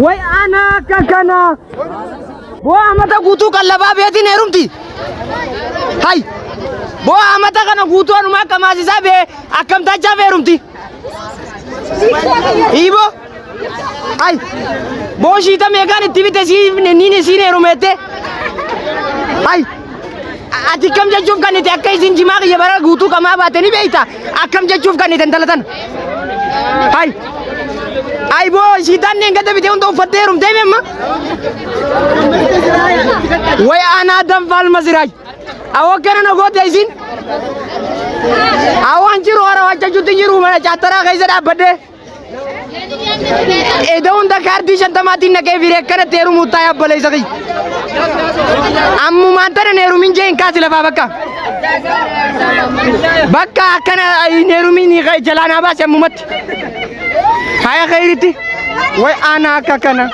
Wai ana kakana. Bo amata guutuu qallabaa beetiin heerumti. Hay. Bo amata kana guutuu anuma akkamaasisaa bee akkamtachaa heerumti. Ibo. Hay. Bo shiita meeqaan itti bite niin isiin heerumette. Hay. Ati kam jechuuf kan itti akka isin jimaa qiyya bara guutuu qamaa baatanii beeyta. Akkam jechuuf kan itti intalatan. Hay. Ay bo shiitaan neen gada bitee hunda uffattee heerumtee beemma. Way aanaa danfaal masiraaj. Awwa kana na goote isin. Awwaan jiru hara wachachuutti jiru mana chaataraa keessa dhaabbadde. Eda hunda kaardii shantamaatiin naqee firee akkanatti heerumuu taa'ee abbaleessa qiyya. Ammumaan tana heerumin jee hin kaasi lafaa bakka. Bakka akkana heerumin jalaan haa baase ammumatti. Haya khairiti. Way ana akka kana.